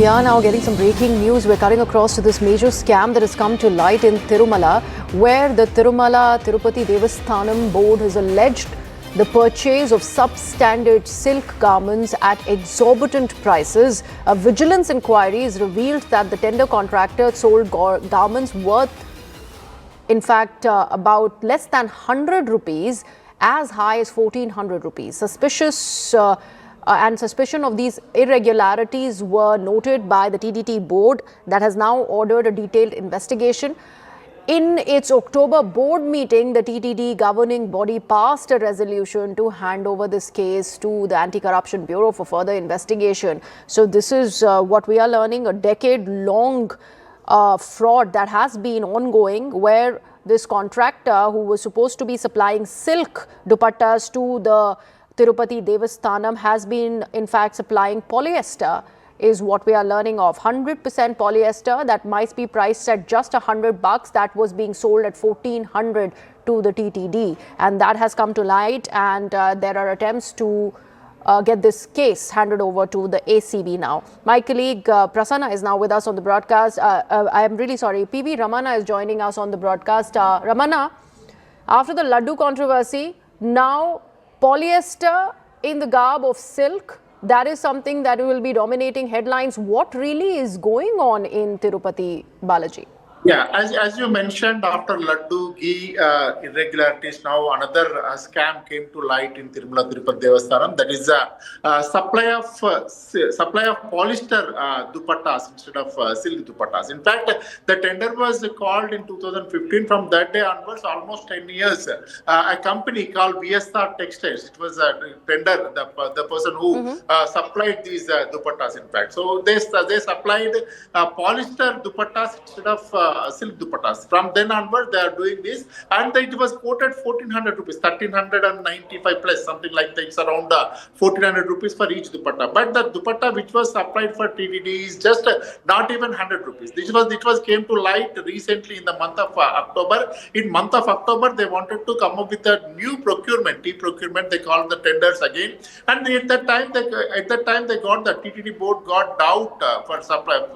we are now getting some breaking news. We're cutting across to this major scam that has come to light in Tirumala, where the Tirumala Tirupati Devasthanams board has alleged the purchase of substandard silk garments at exorbitant prices. A vigilance inquiry has revealed that the tender contractor sold garments worth, in fact, about less than 100 rupees, as high as 1400 rupees. Suspicion of these irregularities were noted by the TTD board that has now ordered a detailed investigation. In its October board meeting, the TTD governing body passed a resolution to hand over this case to the Anti-Corruption Bureau for further investigation. So this is what we are learning, a decade-long fraud that has been ongoing, where this contractor, who was supposed to be supplying silk dupattas to the Tirupati Devasthanams, has been in fact supplying polyester, is what we are learning of. 100% polyester that might be priced at just $100, that was being sold at 1400 to the TTD, and that has come to light, and there are attempts to get this case handed over to the ACB now. My colleague Prasanna is now with us on the broadcast. I am really sorry, PV Ramana is joining us on the broadcast. Ramana, after the Laddu controversy, now polyester in the garb of silk, that is something that will be dominating headlines. What really is going on in Tirupati, Balaji? Yeah, as you mentioned, after Laddu ghee irregularities, now another scam came to light in Tirumala Tirupati Devasthanams. That is supply of polyester dupattas instead of silk dupattas. In fact, the tender was called in 2015. From that day onwards, almost 10 years, a company called VSR Textiles, it was a tender, the person who supplied these dupattas. In fact, so they supplied polyester dupattas instead of silk dupattas. From then onward, they are doing this, and it was quoted 1400 rupees, 1395 plus, something like that. It's around 1400 rupees for each dupatta. But the dupatta which was supplied for TTD is just not even 100 rupees. It came to light recently in the month of October. In month of October, they wanted to come up with a new procurement, T-procurement. They called the tenders again, and at that time, they got the TTD board got doubt for supply.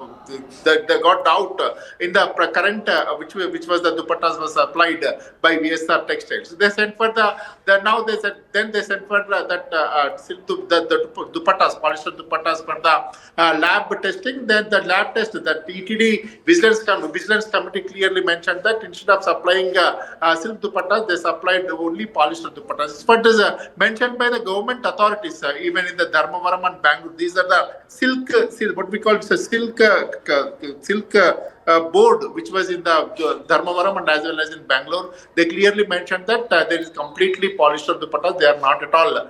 They got doubt in the current which was the dupattas was supplied by VSR Textiles. They sent for the silk the dupattas, polyester dupattas for the lab testing. Then the lab test, the TTD Vigilance Committee clearly mentioned that instead of supplying silk dupattas, they supplied only polyester dupattas. It's what is mentioned by the government authorities, even in the Dharmavaram and Bangalore. These are the silk what we call silk board, which was in the Dharmavaram and as well as in Bangalore. They clearly mentioned that there is completely polyester dupattas. They are not at all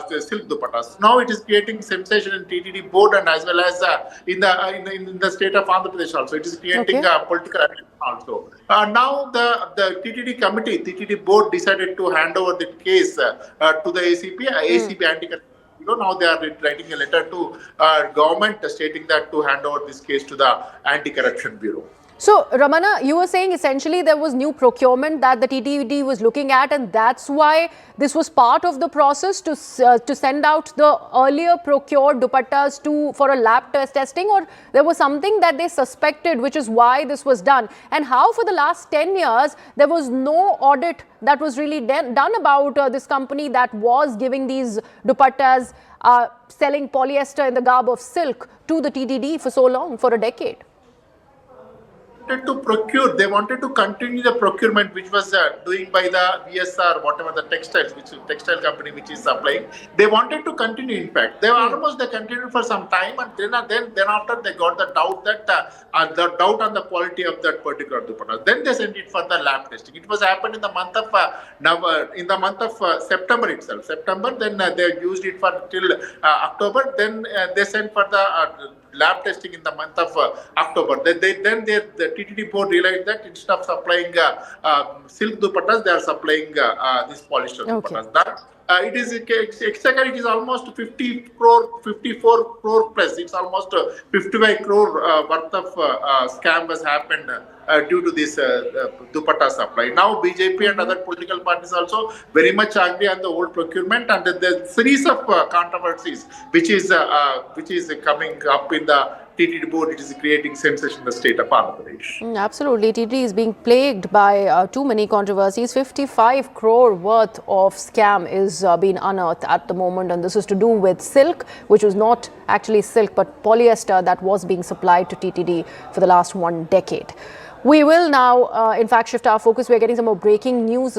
silk dupattas. Now it is creating sensation in TTD board and as well as in the state of Andhra Pradesh also. It is creating political attention also. Now the TTD committee, TTD board decided to hand over the case to the ACB Anti-Corruption. Now they are writing a letter to government stating that to hand over this case to the Anti-Corruption Bureau. So, Ramana, you were saying essentially there was new procurement that the TTD was looking at, and that's why this was part of the process to send out the earlier procured dupattas for a lab testing, or there was something that they suspected, which is why this was done. And how for the last 10 years there was no audit that was really done about this company that was giving these dupattas, selling polyester in the garb of silk to the TTD for so long, for a decade? They wanted to continue the procurement which was doing by the VSR, whatever the textiles, which is textile company which is supplying. They wanted to continue. In fact, they continued for some time, and then after they got the doubt that the doubt on the quality of that particular dupatta. Then they sent it for the lab testing. It was happened in the month of September itself. Then they used it for till October. Then they sent for the lab testing in the month of October. The TTD board realized that instead of supplying silk dupattas, they are supplying this polyester dupattas. It is almost 54 crore plus. It's almost 55 crore worth of scam has happened due to this dupatta supply. Now BJP and other political parties also very much agree on the old procurement, and the series of controversies which is coming up in the TTD board, it is creating sensation in the state of Andhra Pradesh. Absolutely. TTD is being plagued by too many controversies. 55 crore worth of scam is being unearthed at the moment, and this is to do with silk, which was not actually silk but polyester that was being supplied to TTD for the last 1 decade. We will now, in fact, shift our focus. We are getting some more breaking news.